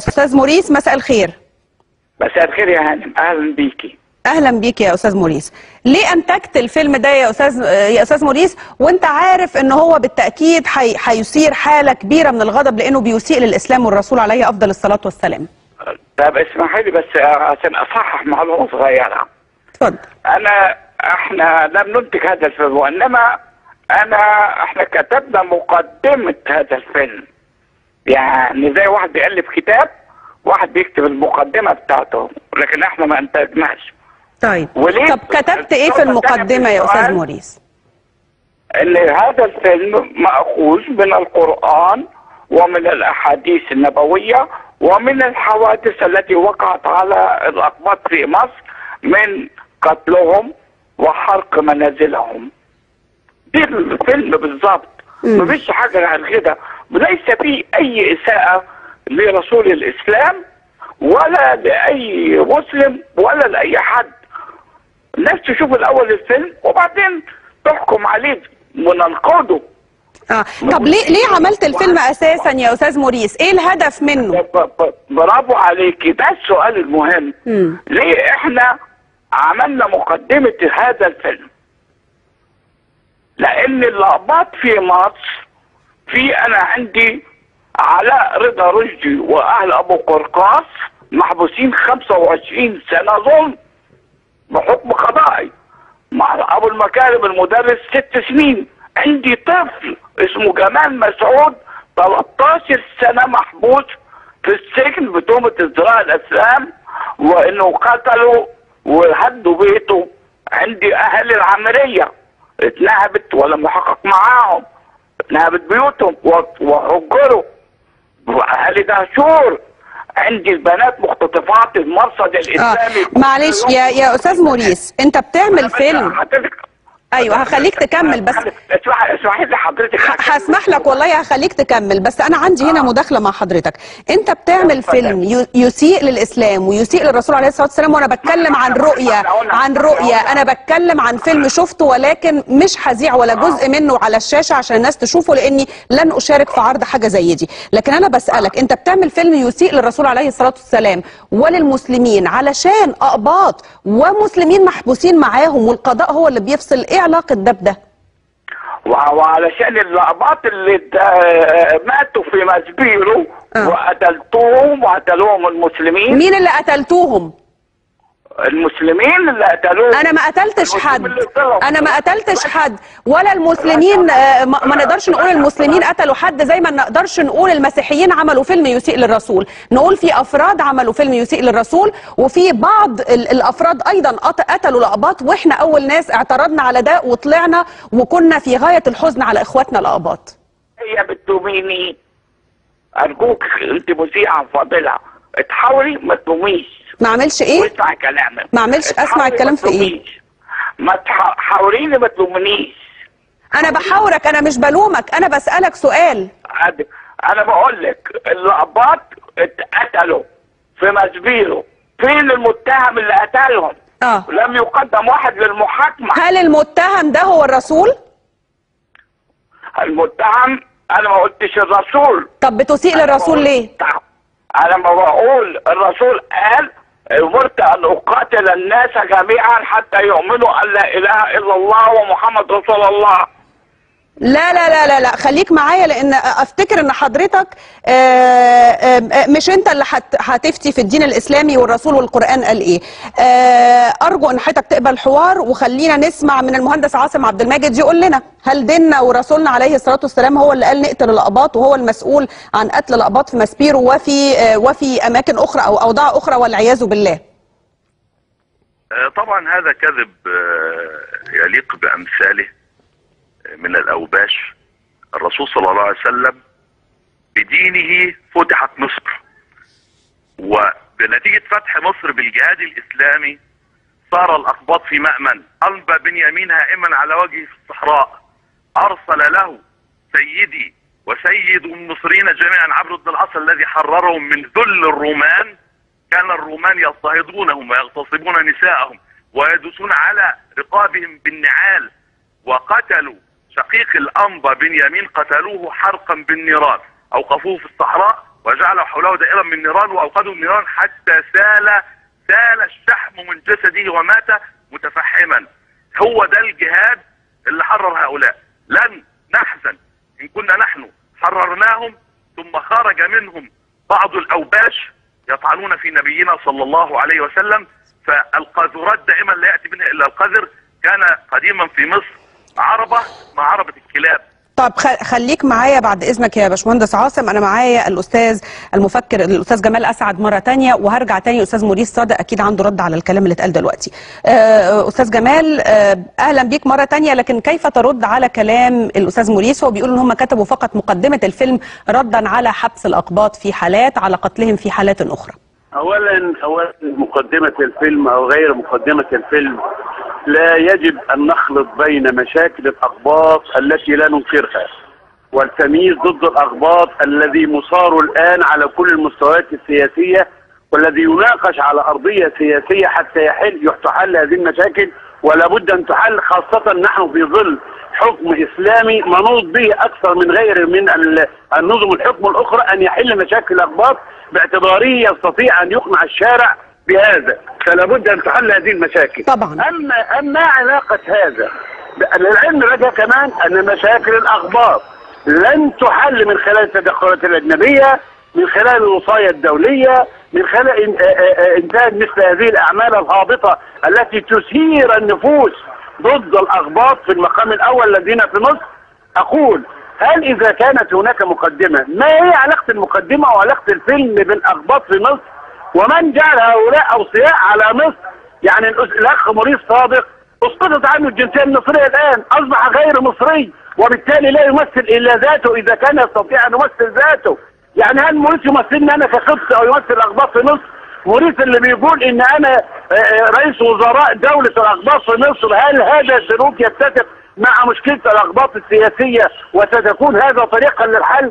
استاذ موريس، مساء الخير. مساء الخير يا هانم، اهلا بيكي. اهلا بيك يا استاذ موريس. ليه انتجت الفيلم ده يا استاذ موريس وانت عارف ان هو بالتاكيد هيثير حاله كبيره من الغضب لانه بيسيء للاسلام والرسول عليه افضل الصلاه والسلام؟ طب اسمحي لي بس عشان اصحح معلومه صغيره. اتفضل. احنا لم ننتج هذا الفيلم، وانما احنا كتبنا مقدمه هذا الفيلم. يعني زي واحد بيألف كتاب، واحد بيكتب المقدمه بتاعته، لكن احنا ما انتجناش. طيب طب كتبت ايه في المقدمه يا استاذ موريس؟ ان هذا الفيلم مأخوذ من القرآن ومن الاحاديث النبويه ومن الحوادث التي وقعت على الأقباط في مصر من قتلهم وحرق منازلهم. دي الفيلم بالظبط، مفيش حاجه عن كده، وليس فيه اي اساءه لرسول الاسلام ولا لاي مسلم ولا لاي حد. الناس تشوف الاول الفيلم وبعدين تحكم عليه وننقده. طب ليه عملت الفيلم اساسا يا استاذ موريس؟ ايه الهدف منه؟ برافو عليكي، ده السؤال المهم. ليه احنا عملنا مقدمة هذا الفيلم؟ لان الأقباط في مصر، انا عندي علاء رضا رشدي واهل ابو قرقاص محبوسين 25 سنة ظلم بحكم قضائي، مع ابو المكارم المدرس 6 سنين. عندي طفل اسمه جمال مسعود 13 سنة محبوس في السجن بتهمة ازدراء الاسلام وانه قتلوا وهدوا بيته. عندي اهالي العمرية اتنهبت ولا محقق معاهم، اتنهبت بيوتهم وهجروا. واهالي دهشور. عندي البنات مختطفات المرصد الاسلامي. معلش يا استاذ موريس، انت بتعمل فيلم. ايوه هخليك تكمل، بس اسمحي لي حضرتك. هسمح لك والله، هخليك تكمل، بس انا عندي هنا مداخله مع حضرتك. انت بتعمل فيلم يسيء للاسلام ويسيء للرسول عليه الصلاه والسلام، وانا بتكلم عن رؤيه، انا بتكلم عن فيلم شفته ولكن مش هذيع ولا جزء منه على الشاشه عشان الناس تشوفه، لاني لن اشارك في عرض حاجه زي دي. لكن انا بسالك، انت بتعمل فيلم يسيء للرسول عليه الصلاه والسلام وللمسلمين علشان اقباط ومسلمين محبوسين معاهم والقضاء هو اللي بيفصل. ايه علاقة ده بده؟ وعلشان الأقباط اللي ماتوا في مسبيرو وقتلتوهم وقتلوهم المسلمين. مين اللي قتلتوهم؟ المسلمين اللي قتلوهم. انا ما قتلتش حد ولا المسلمين. ما نقدرش نقول المسلمين قتلوا حد، زي ما نقدرش نقول المسيحيين عملوا فيلم يسيء للرسول. نقول في افراد عملوا فيلم يسيء للرسول، وفي بعض الافراد ايضا قتلوا الاقباط، واحنا اول ناس اعترضنا على ده وطلعنا وكنا في غاية الحزن على اخواتنا الاقباط. هي بتلوميني؟ ارجوك انت مذيعة فاضلة، تحاولي ما تلوميش. ما اعملش ايه؟ واسمع كلامك. ما اعملش اسمع الكلام في ايه؟ ما حاوريني ما تلومنيش. انا بحاورك، انا مش بلومك، انا بسألك سؤال. انا بقول لك الأقباط اتقتلوا في مسبيرو، فين المتهم اللي قتلهم؟ لم يقدم واحد للمحاكمة. هل المتهم ده هو الرسول؟ المتهم انا ما قلتش الرسول. طب بتسيء للرسول ليه؟ انا ما بقول الرسول قال امرت ان اقاتل الناس جميعا حتى يؤمنوا ان لا اله الا الله ومحمد رسول الله. لا لا لا لا لا، خليك معايا، لان افتكر ان حضرتك مش انت اللي هتفتي في الدين الاسلامي والرسول والقران قال ايه. ارجو ان حضرتك تقبل الحوار وخلينا نسمع من المهندس عاصم عبد الماجد يقول لنا هل ديننا ورسولنا عليه الصلاه والسلام هو اللي قال نقتل الاقباط وهو المسؤول عن قتل الاقباط في مسبيرو وفي اماكن اخرى او اوضاع اخرى والعياذ بالله؟ طبعا هذا كذب يليق بامثاله من الأوباش. الرسول صلى الله عليه وسلم بدينه فتحت مصر، وبنتيجة فتح مصر بالجهاد الإسلامي صار الأقباط في مأمن. أنبى بنيامين هائما على وجهه في الصحراء، أرسل له سيدي وسيد المصريين جميعا عمرو بن العاص الذي حررهم من ذل الرومان. كان الرومان يضطهدونهم ويغتصبون نساءهم ويدوسون على رقابهم بالنعال، وقتلوا شقيق الأنبا بنيامين، قتلوه حرقا بالنيران، أوقفوه في الصحراء وجعلوا حوله دائرا من نيران واوقدوا النيران حتى سال الشحم من جسده ومات متفحما. هو ده الجهاد اللي حرر هؤلاء. لن نحزن ان كنا نحن حررناهم ثم خرج منهم بعض الاوباش يطعنون في نبينا صلى الله عليه وسلم. فالقاذورات دائما لا ياتي منها الا القذر. كان قديما في مصر عربه مع عربه الكلاب. طب خليك معايا بعد اذنك يا باشمهندس عاصم. انا معايا الاستاذ المفكر الاستاذ جمال اسعد مره ثانيه، وهرجع ثاني استاذ موريس صادق اكيد عنده رد على الكلام اللي اتقال دلوقتي. استاذ جمال اهلا بيك مره ثانيه، لكن كيف ترد على كلام الاستاذ موريس؟ هو بيقول ان هم كتبوا فقط مقدمه الفيلم ردا على حبس الاقباط في حالات، على قتلهم في حالات اخرى. اولا مقدمه الفيلم او غير مقدمه الفيلم لا يجب ان نخلط بين مشاكل الاقباط التي لا ننكرها والتمييز ضد الاقباط الذي مثار الان على كل المستويات السياسيه، والذي يناقش على ارضيه سياسيه حتى تحل هذه المشاكل، ولا بد ان تحل، خاصه نحن في ظل حكم اسلامي منوط به اكثر من غير من النظم الحكم الاخرى ان يحل مشاكل الاقباط باعتباره يستطيع ان يقنع الشارع بهذا، فلا بد ان تحل هذه المشاكل. طبعا. اما علاقه هذا العلم بقى كمان ان مشاكل الاقباط لن تحل من خلال التدخلات الاجنبيه، من خلال الوصايا الدوليه، من خلال انتاج مثل هذه الاعمال الهابطه التي تثير النفوس ضد الاقباط في المقام الاول الذين في مصر. اقول هل اذا كانت هناك مقدمه، ما هي علاقه المقدمه وعلاقه الفيلم بالاقباط في مصر؟ ومن جعل هؤلاء اوصياء على مصر؟ يعني الاخ موريس صادق اسقطت عنه الجنسيه المصريه الان، اصبح غير مصري، وبالتالي لا يمثل الا ذاته اذا كان يستطيع ان يمثل ذاته. يعني هل موريس يمثلني انا كقبطي او يمثل الاقباط في مصر؟ موريس اللي بيقول ان انا رئيس وزراء دوله الاقباط في مصر، هل هذا سلوك يتفق مع مشكله الاقباط السياسيه وستكون هذا طريقا للحل؟